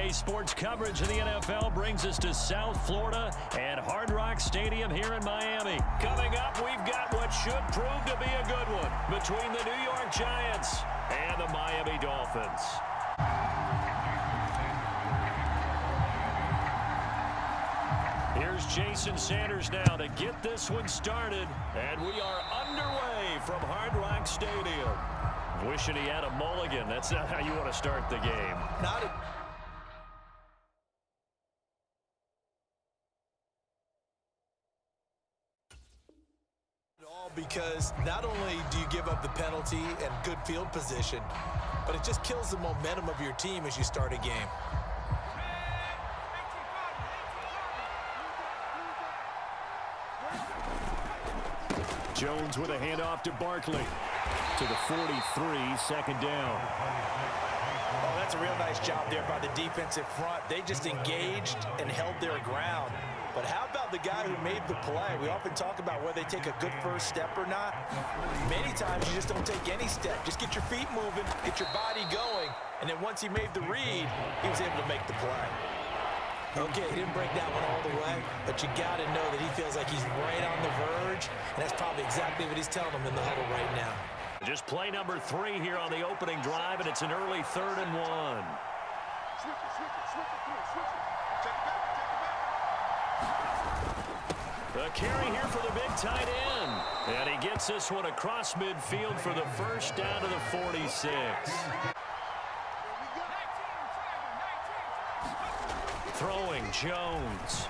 Today's sports coverage of the NFL brings us to South Florida and Hard Rock Stadium here in Miami. Coming up, we've got what should prove to be a good one between the New York Giants and the Miami Dolphins. Here's Jason Sanders now to get this one started, and we are underway from Hard Rock Stadium. Wishing he had a mulligan. That's not how you want to start the game. Because not only do you give up the penalty and good field position, but it just kills the momentum of your team as you start a game. Jones with a handoff to Barkley. To the 43, second down. Oh, that's a real nice job there by the defensive front. They just engaged and held their ground. But how about the guy who made the play? We often talk about whether they take a good first step or not. Many times you just don't take any step. Just get your feet moving, get your body going, and then once he made the read, he was able to make the play. Okay, he didn't break that one all the way, but you got to know that he feels like he's right on the verge, and that's probably exactly what he's telling them in the huddle right now. Just play number 3 here on the opening drive, and it's an early 3rd and 1. The carry here for the big tight end. And he gets this one across midfield for the first down to the 46. Throwing Jones.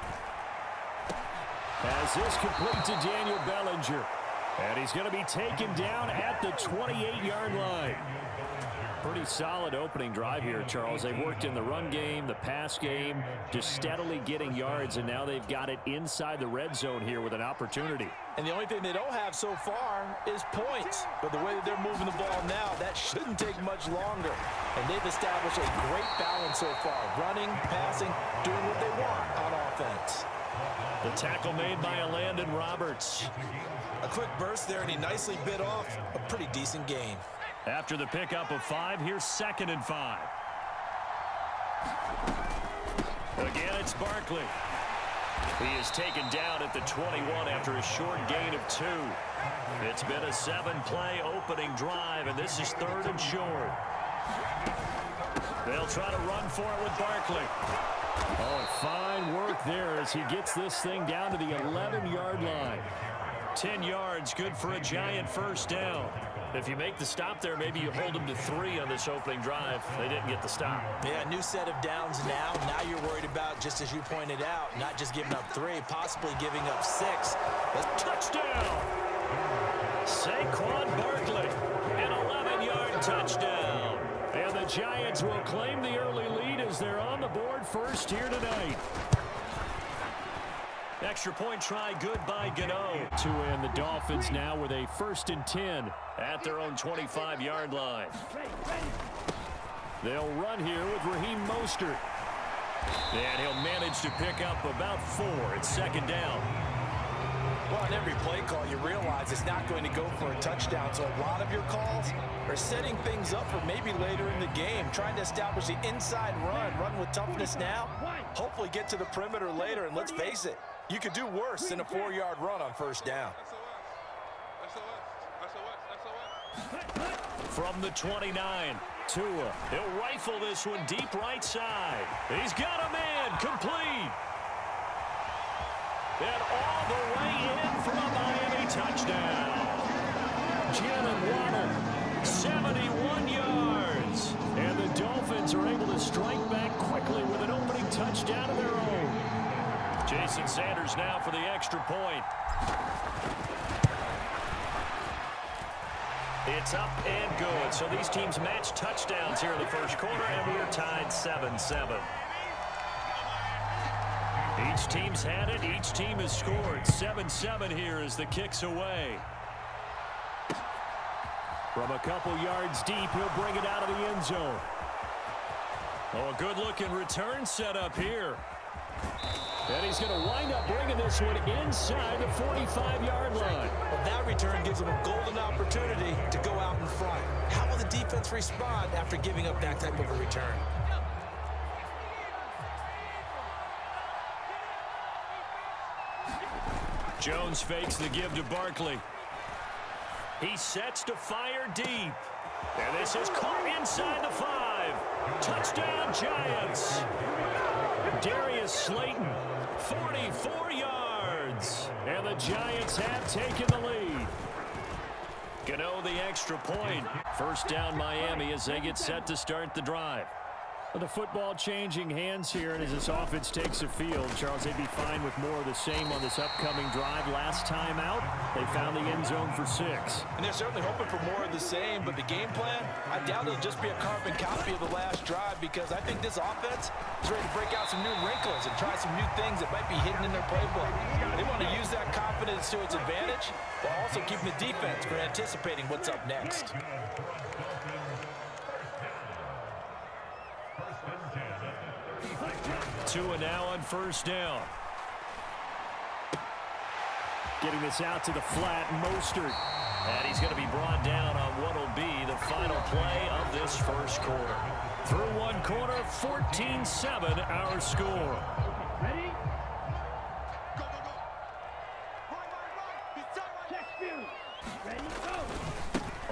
Has this complete to Daniel Bellinger. And he's going to be taken down at the 28-yard line. Pretty solid opening drive here, Charles. They've worked in the run game, the pass game, just steadily getting yards, and now they've got it inside the red zone here with an opportunity. And the only thing they don't have so far is points. But the way that they're moving the ball now, that shouldn't take much longer. And they've established a great balance so far. Running, passing, doing what they want on offense. The tackle made by Landon Roberts. A quick burst there, and he nicely bit off a pretty decent gain. After the pickup of 5, here's 2nd and 5. Again, it's Barkley. He is taken down at the 21 after a short gain of 2. It's been a 7-play opening drive, and this is 3rd and short. They'll try to run for it with Barkley. Oh, fine work there as he gets this thing down to the 11-yard line. 10 yards, good for a Giant first down. If you make the stop there, maybe you hold them to 3 on this opening drive. They didn't get the stop. Yeah, new set of downs now. Now you're worried about, just as you pointed out, not just giving up 3, possibly giving up 6. Touchdown! Saquon Barkley, an 11-yard touchdown. And the Giants will claim the early lead as they're on the board first here tonight. Extra point try good by Gano. To end the Dolphins now with a 1st and 10 at their own 25-yard line. They'll run here with Raheem Mostert. And he'll manage to pick up about 4. It's 2nd down. Well, on every play call, you realize it's not going to go for a touchdown. So a lot of your calls are setting things up for maybe later in the game, trying to establish the inside run with toughness now. Hopefully get to the perimeter later, and let's face it, you could do worse than a 4-yard run on 1st down. From the 29, Tua. He'll rifle this one deep right side. He's got a man complete. And all the way in for a Miami touchdown. Jalen Waddle, 71 yards. And the Dolphins are able to strike back quickly with an opening touchdown of their own. Jason Sanders now for the extra point. It's up and good. So these teams match touchdowns here in the first quarter, and we're tied 7-7. Each team's had it. Each team has scored. 7-7 here as the kick's away. From a couple yards deep, he'll bring it out of the end zone. Oh, a good-looking return set up here. And he's going to wind up bringing this one inside the 45-yard line. Well, that return gives him a golden opportunity to go out in front. How will the defense respond after giving up that type of a return? Jones fakes the give to Barkley. He sets to fire deep. And this is caught inside the 5. Touchdown, Giants. Darius Slayton, 44 yards. And the Giants have taken the lead. Gano the extra point. First down Miami as they get set to start the drive. The football changing hands here, and as this offense takes the field, Charles, they'd be fine with more of the same on this upcoming drive. Last time out, they found the end zone for 6. And they're certainly hoping for more of the same, but the game plan, I doubt it'll just be a carbon copy of the last drive, because I think this offense is ready to break out some new wrinkles and try some new things that might be hidden in their playbook. They want to use that confidence to its advantage, while also keeping the defense from anticipating what's up next. Tua now on first down. Getting this out to the flat, Mostert. And he's going to be brought down on what will be the final play of this first quarter. Through one quarter, 14-7 our score. Ready? Go.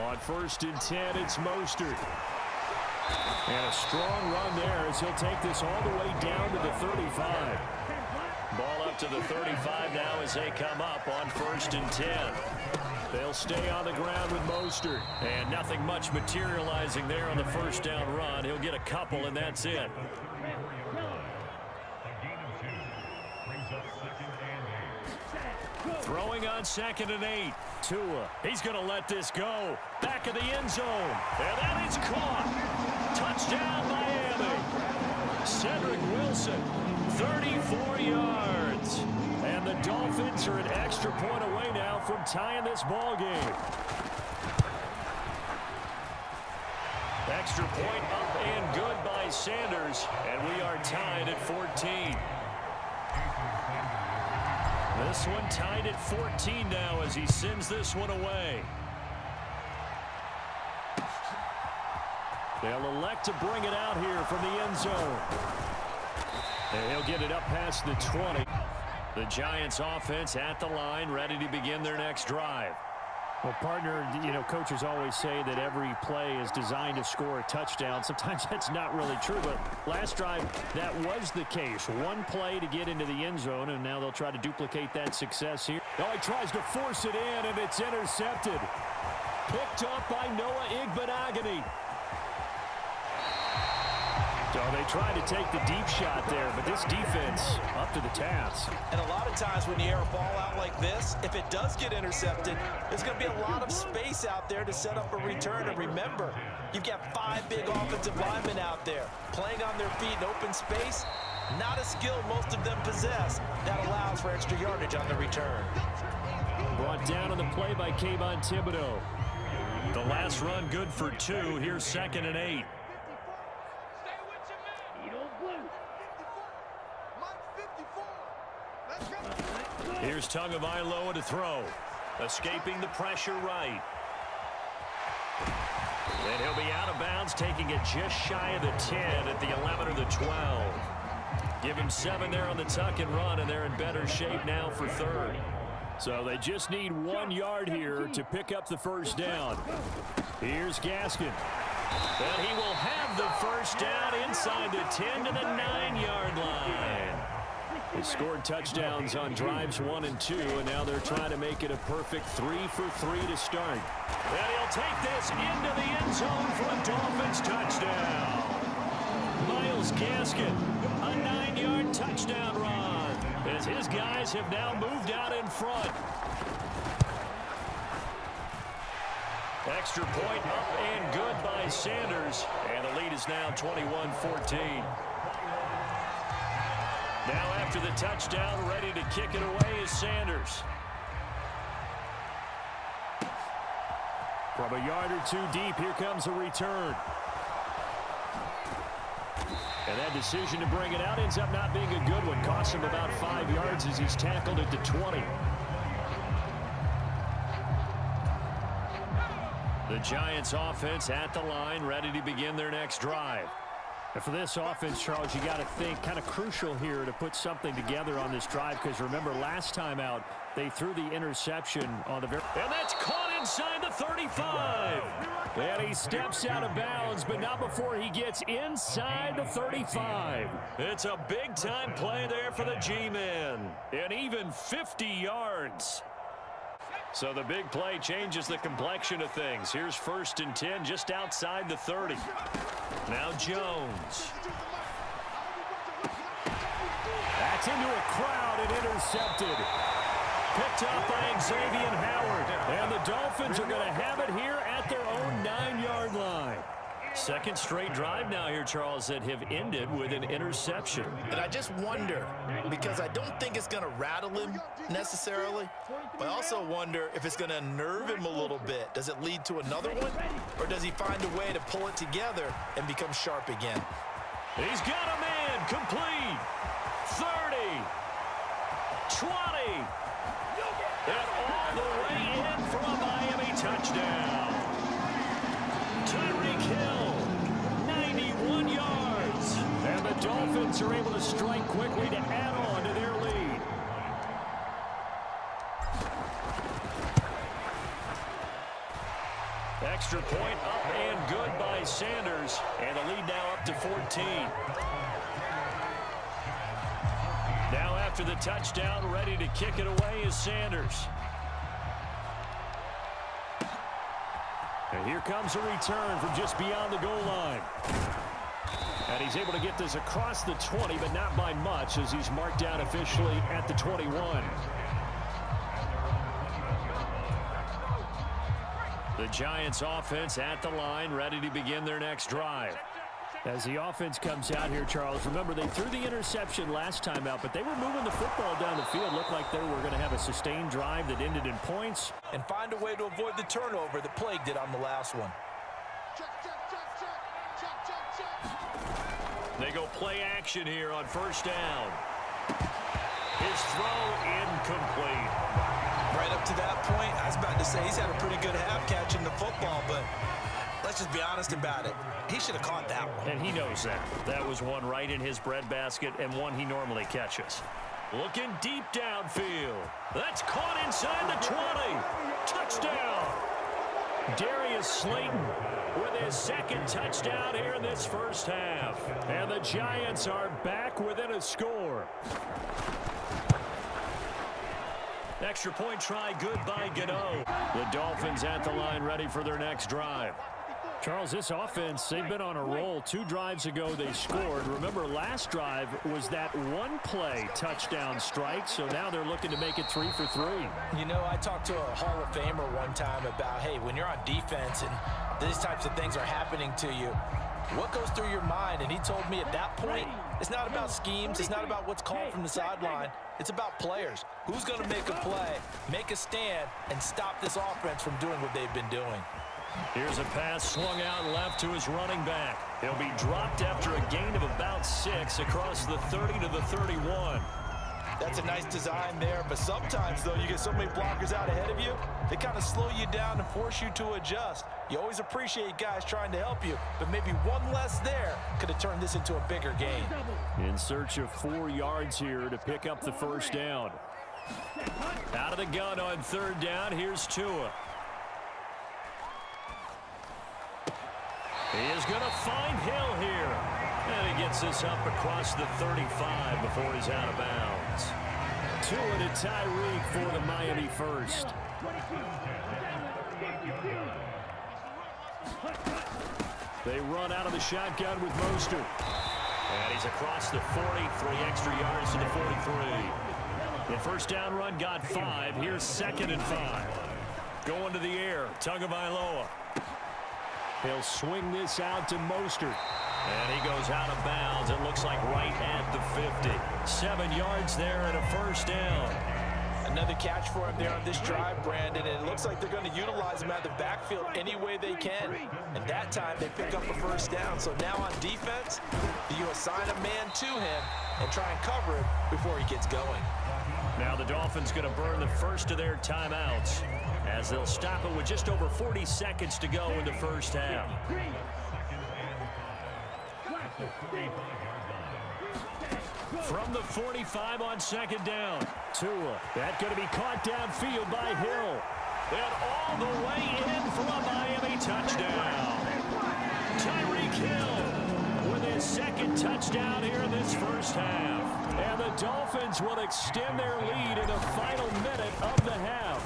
On 1st and 10, it's Mostert. And a strong run there as he'll take this all the way down to the 35. Ball up to the 35 now as they come up on 1st and 10. They'll stay on the ground with Mostert. And nothing much materializing there on the first down run. He'll get a couple, and that's it. Throwing on 2nd and 8. Tua, he's going to let this go. Back of the end zone. And that is caught. Touchdown, Miami. Cedric Wilson, 34 yards. And the Dolphins are an extra point away now from tying this ball game. Extra point up and good by Sanders. And we are tied at 14. This one tied at 14 now as he sends this one away. They'll elect to bring it out here from the end zone. And he'll get it up past the 20. The Giants offense at the line, ready to begin their next drive. Well, partner, coaches always say that every play is designed to score a touchdown. Sometimes that's not really true, but last drive, that was the case. One play to get into the end zone, and now they'll try to duplicate that success here. Oh, he tries to force it in, and it's intercepted. Picked up by Noah Igbenogany. So they tried to take the deep shot there, but this defense up to the task. And a lot of times when you air a ball out like this, if it does get intercepted, there's going to be a lot of space out there to set up a return. And remember, you've got 5 big offensive linemen out there playing on their feet in open space. Not a skill most of them possess. That allows for extra yardage on the return. Brought down on the play by Kayvon Thibodeau. The last run good for 2. Here's 2nd and 8. Here's Tagovailoa to throw. Escaping the pressure right. And he'll be out of bounds, taking it just shy of the 10 at the 11 or the 12. Give him 7 there on the tuck and run, and they're in better shape now for 3rd. So they just need 1 yard here to pick up the first down. Here's Gaskin. And he will have the first down inside the 10 to the 9-yard line. They scored touchdowns on drives 1 and 2, and now they're trying to make it a perfect 3 for 3 to start. And he'll take this into the end zone for a Dolphins touchdown. Myles Gaskin, a 9-yard touchdown run, as his guys have now moved out in front. Extra point up and good by Sanders, and the lead is now 21-14. Now after the touchdown, ready to kick it away is Sanders. From a yard or 2 deep, here comes a return. And that decision to bring it out ends up not being a good one. Costs him about 5 yards as he's tackled at the 20. The Giants offense at the line, ready to begin their next drive. And for this offense, Charles, you got to think kind of crucial here to put something together on this drive, because remember last time out they threw the interception on the very... And that's caught inside the 35. And he steps out of bounds, but not before he gets inside the 35. It's a big-time play there for the G-men. And even 50 yards. So the big play changes the complexion of things. Here's 1st and 10 just outside the 30. Now Jones. That's into a crowd and intercepted. Picked up by Xavier Howard. And the Dolphins are going to have it here at their own 9-yard line. Second straight drive now here, Charles, that have ended with an interception. And I just wonder, because I don't think it's going to rattle him necessarily, but I also wonder if it's going to unnerve him a little bit. Does it lead to another one, or does he find a way to pull it together and become sharp again? He's got a man, complete. 30, 20, and all the way in for a Miami touchdown. Tyreek Hill, 91 yards. And the Dolphins are able to strike quickly to add on to their lead. Extra point up and good by Sanders. And the lead now up to 14. Now after the touchdown, ready to kick it away is Sanders. And here comes a return from just beyond the goal line. And he's able to get this across the 20, but not by much, as he's marked down officially at the 21. The Giants offense at the line, ready to begin their next drive. As the offense comes out here, Charles, remember they threw the interception last time out, but they were moving the football down the field. Looked like they were going to have a sustained drive that ended in points. And find a way to avoid the turnover that plagued it on the last one. They go play action here on 1st down. His throw incomplete. Right up to that point, I was about to say he's had a pretty good half catching the football, but let's just be honest about it. He should have caught that one. And he knows that. That was one right in his breadbasket and one he normally catches. Looking deep downfield. That's caught inside the 20. Touchdown. Darius Slayton with his 2nd touchdown here in this first half. And the Giants are back within a score. Extra point try good by Gano. The Dolphins at the line ready for their next drive. Charles, this offense, they've been on a roll. 2 drives ago they scored. Remember, last drive was that one-play touchdown strike, so now they're looking to make it 3 for 3. You know, I talked to a Hall of Famer one time about, hey, when you're on defense and these types of things are happening to you, what goes through your mind? And he told me at that point, it's not about schemes. It's not about what's called from the sideline. It's about players. Who's going to make a play, make a stand, and stop this offense from doing what they've been doing? Here's a pass swung out left to his running back. He'll be dropped after a gain of about 6 across the 30 to the 31. That's a nice design there, but sometimes, though, you get so many blockers out ahead of you, they kind of slow you down and force you to adjust. You always appreciate guys trying to help you, but maybe one less there could have turned this into a bigger gain. In search of 4 yards here to pick up the 1st down. Out of the gun on 3rd down, here's Tua. He is going to find Hill here. And he gets this up across the 35 before he's out of bounds. Tua to Tyreek for the Miami first. They run out of the shotgun with Mostert. And he's across the 40, 3 extra yards to the 43. The 1st down run got 5. Here's 2nd and 5. Going to the air, Tagovailoa. He'll swing this out to Mostert. And he goes out of bounds. It looks like right at the 50. 7 yards there and a 1st down. Another catch for him there on this drive, Brandon, and it looks like they're going to utilize him out of the backfield any way they can. And that time they pick up a 1st down. So now on defense, you assign a man to him and try and cover him before he gets going. Now the Dolphins going to burn the first of their timeouts as they'll stop it with just over 40 seconds to go in the 1st half. From the 45 on second down. Tua. That's going to be caught downfield by Hill. And all the way in for a Miami touchdown. Tyreek Hill with his second touchdown here in this first half. And the Dolphins will extend their lead in the final minute of the half.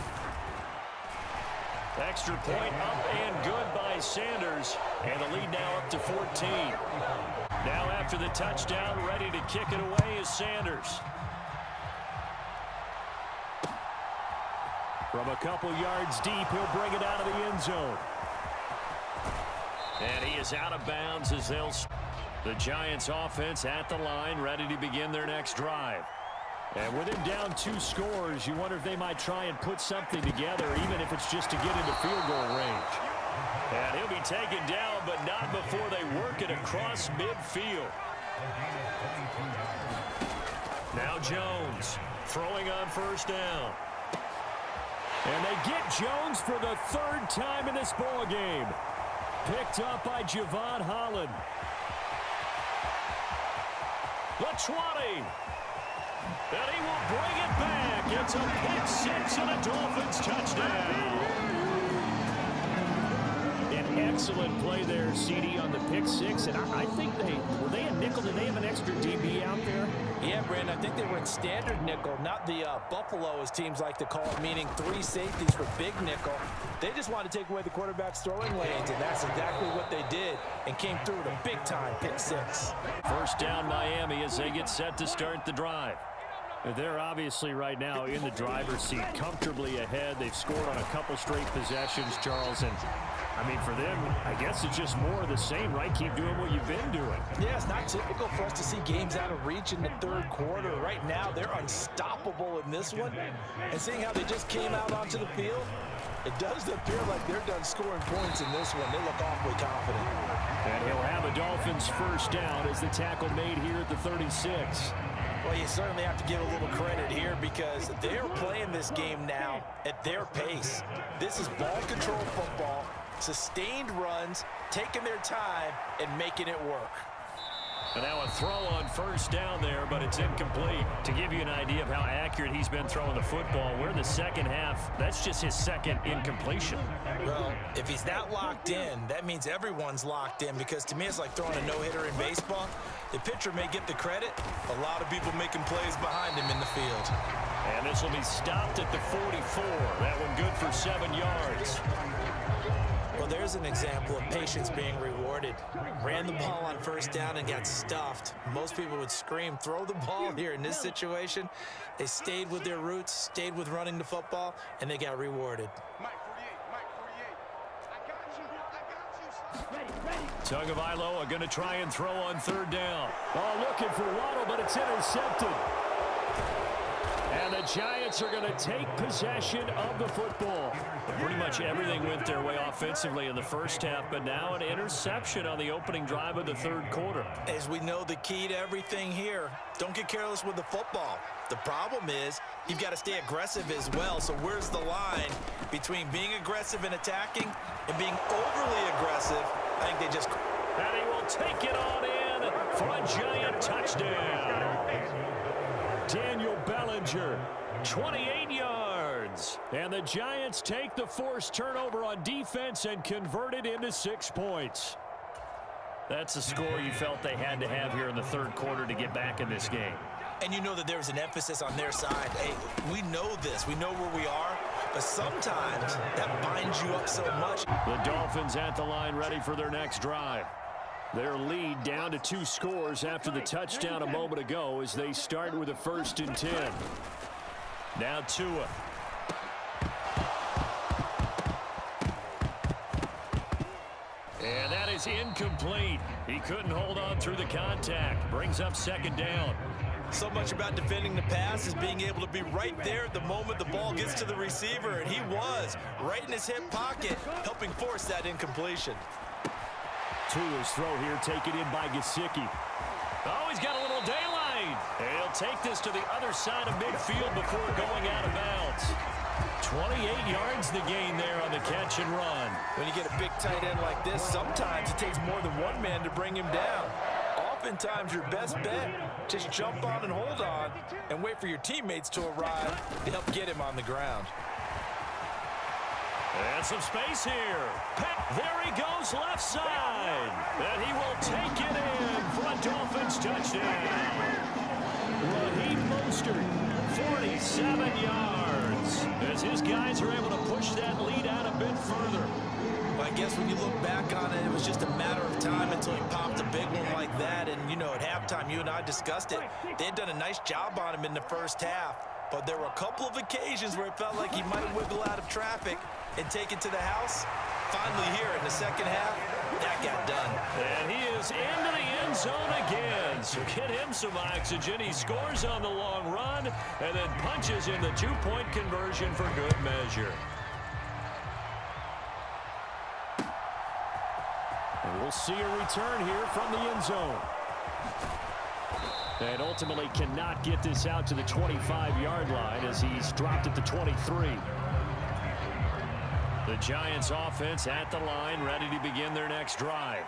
Extra point up and good by Sanders. And the lead now up to 14. Now after the touchdown, ready to kick it away is Sanders. From a couple yards deep, he'll bring it out of the end zone. And he is out of bounds as the Giants offense at the line, ready to begin their next drive. And with him down 2 scores, you wonder if they might try and put something together, even if it's just to get into field goal range. And he'll be taken down, but not before they work it across midfield. Now Jones throwing on first down. And they get Jones for the 3rd time in this ball game. Picked up by Javon Holland. The 20. And he will bring it back. It's a pick 6 and a Dolphins touchdown. An excellent play there, CD, on the pick 6. And I think were they a nickel? Did they have an extra DB out there? Yeah, Brandon, I think they were in standard nickel, not the Buffalo, as teams like to call it, meaning 3 safeties for big nickel. They just wanted to take away the quarterback's throwing lanes, and that's exactly what they did, and came through with a big-time pick 6. First down, Miami, as they get set to start the drive. They're obviously right now in the driver's seat, comfortably ahead. They've scored on a couple straight possessions, Charles, and I mean, for them, I guess it's just more of the same, right? Keep doing what you've been doing. Yeah, it's not typical for us to see games out of reach in the 3rd quarter. Right now, they're unstoppable in this one. And seeing how they just came out onto the field, it does appear like they're done scoring points in this one. They look awfully confident. And he'll have a Dolphins first down as the tackle made here at the 36. Well, you certainly have to give a little credit here because they're playing this game now at their pace. This is ball control football. Sustained runs, taking their time, and making it work. And now a throw on first down there, but it's incomplete. To give you an idea of how accurate he's been throwing the football, we're in the second half. That's just his 2nd incompletion. Well, if he's that locked in, that means everyone's locked in, because to me it's like throwing a no-hitter in baseball. The pitcher may get the credit, a lot of people making plays behind him in the field. And this will be stopped at the 44. That one good for 7 yards. Well, there's an example of patience being rewarded. Ran the ball on first down and got stuffed. Most people would scream, throw the ball here. In this situation, they stayed with their roots, stayed with running the football, and they got rewarded. Tagovailoa are going to try and throw on 3rd down. Oh, looking for Waddle, but it's intercepted. And the Giants are going to take possession of the football. Pretty much everything went their way offensively in the first half, but now an interception on the opening drive of the 3rd quarter. As we know, the key to everything here, don't get careless with the football. The problem is you've got to stay aggressive as well. So where's the line between being aggressive and attacking and being overly aggressive? I think they just... And he will take it on in for a Giant touchdown. Daniel Bellinger, 28 yards. And the Giants take the forced turnover on defense and convert it into 6 points. That's a score you felt they had to have here in the 3rd quarter to get back in this game. And you know that there's an emphasis on their side. Hey, we know this. We know where we are. But sometimes that binds you up so much. The Dolphins at the line ready for their next drive. Their lead down to 2 scores after the touchdown a moment ago as they start with a 1st and 10. Now Tua. And that is incomplete. He couldn't hold on through the contact. Brings up 2nd down. So much about defending the pass is being able to be right there at the moment the ball gets to the receiver, and he was right in his hip pocket, helping force that incompletion. Tua's throw here taken in by Gesicki. Oh, he's got a little daylight. And he'll take this to the other side of midfield before going out of bounds. 28 yards the gain there on the catch and run. When you get a big tight end like this, sometimes it takes more than one man to bring him down. oftentimes your best bet, just jump on and hold on and wait for your teammates to arrive to help get him on the ground. And some space here. There he goes left side. And he will take it in for a Dolphins touchdown. Raheem Mostert, 47 yards. As his guys are able to push that lead out a bit further. Well, I guess when you look back on it, it was just a matter of time until he popped a big one like that. And, you know, at halftime, you and I discussed it. They had done a nice job on him in the first half. But there were a couple of occasions where it felt like he might wiggle out of traffic and take it to the house. Finally here in the second half, that got done. And he is into the end zone again. So get him some oxygen. He scores on the long run and then punches in the two-point conversion for good measure. And we'll see a return here from the end zone. And ultimately cannot get this out to the 25-yard line as he's dropped at the 23. The Giants offense at the line, ready to begin their next drive.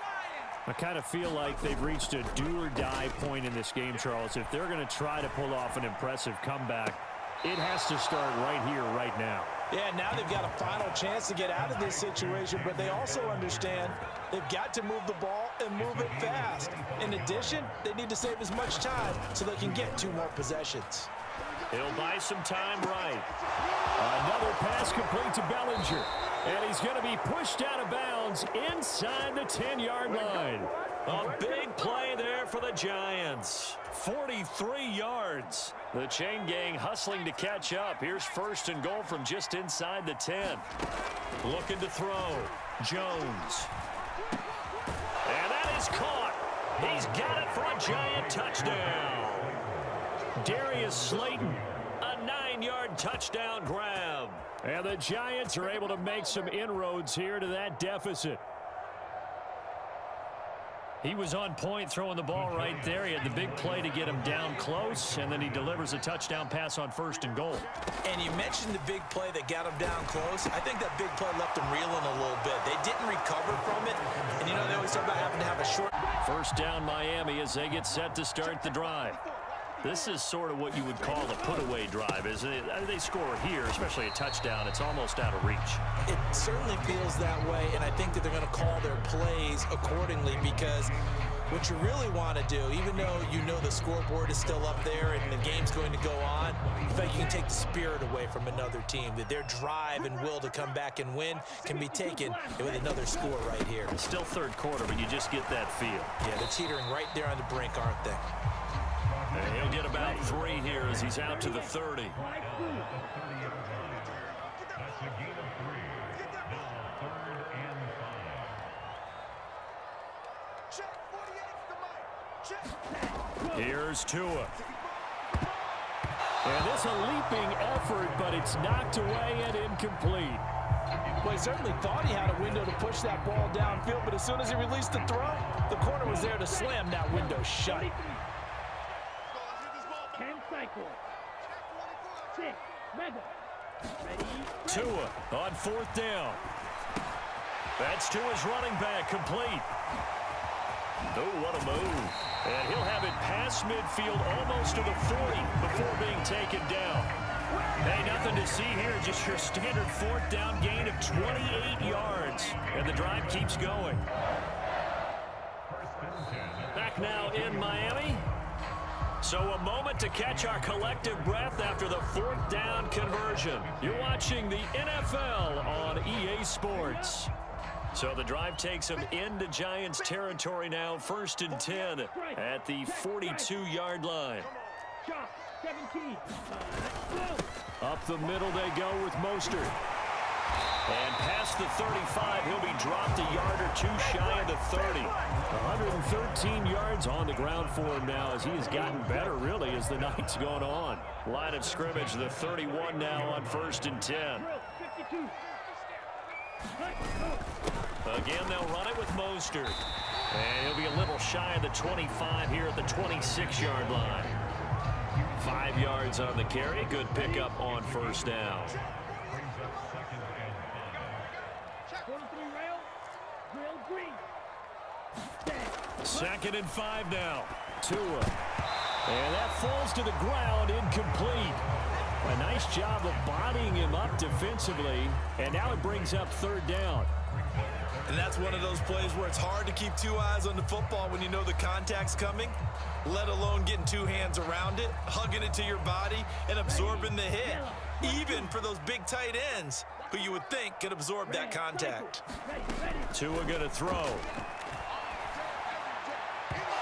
I kind of feel like they've reached a do-or-die point in this game, Charles. If they're going to try to pull off an impressive comeback, it has to start right here, right now. Yeah, now they've got a final chance to get out of this situation, but they also understand they've got to move the ball and move it fast. In addition, they need to save as much time so they can get 2 more possessions. He'll buy some time right. Another pass complete to Bellinger. And he's going to be pushed out of bounds inside the 10-yard line. A big play there for the Giants. 43 yards. The chain gang hustling to catch up. Here's 1st and goal from just inside the 10. Looking to throw. Jones. And that is caught. He's got it for a Giant touchdown. Darius Slayton, a 9-yard touchdown grab. And the Giants are able to make some inroads here to that deficit. He was on point throwing the ball right there. He had the big play to get him down close, and then he delivers a touchdown pass on 1st and goal. And you mentioned the big play that got him down close. I think that big play left him reeling a little bit. They didn't recover from it, and you know they always talk about having to have a short. 1st down Miami as they get set to start the drive. This is sort of what you would call a put-away drive, isn't it? They score here, especially a touchdown. It's almost out of reach. It certainly feels that way, and I think that they're going to call their plays accordingly because what you really want to do, even though you know the scoreboard is still up there and the game's going to go on, you feel like you can take the spirit away from another team, that their drive and will to come back and win can be taken with another score right here. It's still 3rd quarter, but you just get that feel. Yeah, they're teetering right there on the brink, aren't they? And he'll get about 3 here as he's out to the 30. Here's Tua. And this a leaping effort, but it's knocked away and incomplete. Well, he certainly thought he had a window to push that ball downfield, but as soon as he released the throw, the corner was there to slam that window shut. 10 cycle. 6. Mega. Ready. Tua on 4th down. That's Tua's running back complete. Oh, what a move. And he'll have it past midfield almost to the 40 before being taken down. Hey, nothing to see here. Just your standard 4th down gain of 28 yards. And the drive keeps going. Back now in Miami. So a moment to catch our collective breath after the 4th down conversion. You're watching the NFL on EA Sports. So the drive takes them into Giants territory now. 1st and 10 at the 42-yard line. 17. Up the middle they go with Mostert. And past the 35, he'll be dropped a yard or 2 shy of the 30. 113 yards on the ground for him now as he has gotten better, really, as the night's gone on. Line of scrimmage, the 31 now on 1st and 10. Again, they'll run it with Mostert. And he'll be a little shy of the 25 here at the 26-yard line. 5 yards on the carry. Good pickup on 1st down. 43 rail green. 2nd and 5 now. Tua. And that falls to the ground, incomplete. A nice job of bodying him up defensively, and now it brings up 3rd down. And that's one of those plays where it's hard to keep 2 eyes on the football when you know the contact's coming, let alone getting 2 hands around it, hugging it to your body, and absorbing the hit, even for those big tight ends who you would think could absorb that contact. Tua going to throw.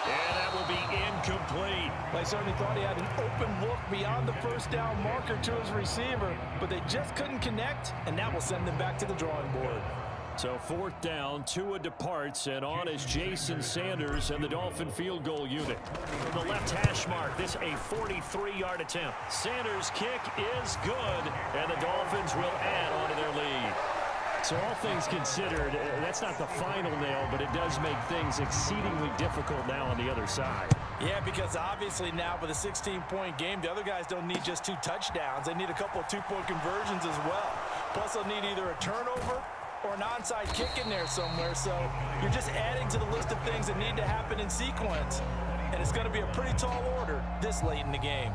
And that will be incomplete. They certainly thought he had an open look beyond the 1st down marker to his receiver, but they just couldn't connect, and that will send them back to the drawing board. So 4th down, Tua departs, and on is Jason Sanders and the Dolphin field goal unit. From the left hash mark, this a 43-yard attempt. Sanders' kick is good, and the Dolphins will add on to their lead. So all things considered, that's not the final nail, but it does make things exceedingly difficult now on the other side. Yeah, because obviously now with a 16-point game, the other guys don't need just 2 touchdowns. They need a couple of 2-point conversions as well. Plus, they'll need either a turnover or an onside kick in there somewhere. So you're just adding to the list of things that need to happen in sequence. And it's going to be a pretty tall order this late in the game.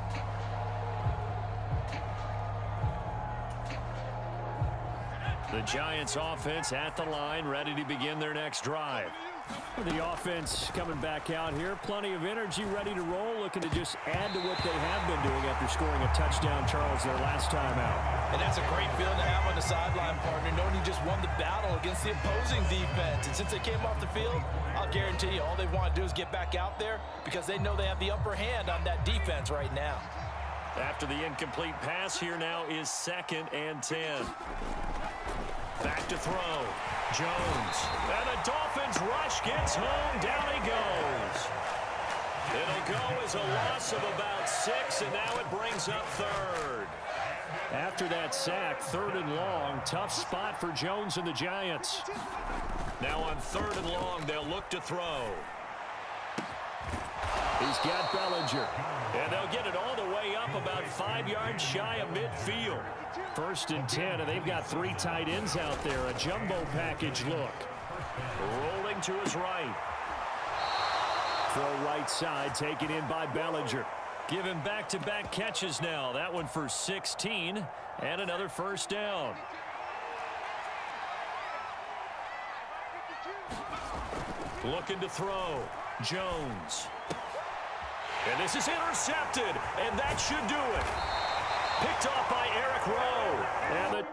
The Giants offense at the line, ready to begin their next drive. The offense coming back out here, plenty of energy, ready to roll, looking to just add to what they have been doing after scoring a touchdown, Charles, their last time out. And that's a great feeling to have on the sideline, partner, knowing you just won the battle against the opposing defense. And since they came off the field, I'll guarantee you all they want to do is get back out there because they know they have the upper hand on that defense right now. After the incomplete pass, here now is 2nd and 10. Back to throw. Jones. And the Dolphins rush gets home. Down he goes. It'll go as a loss of about 6, and now it brings up 3rd. After that sack, 3rd and long. Tough spot for Jones and the Giants. Now on 3rd and long, they'll look to throw. He's got Bellinger. And they'll get it all the way up about 5 yards shy of midfield. 1st and 10, and they've got 3 tight ends out there. A jumbo package look. Rolling to his right. Throw right side, taken in by Bellinger. Given back-to-back catches now. That one for 16, and another 1st down. Looking to throw. Jones. And this is intercepted, and that should do it. Picked off by Eric Rowe. And the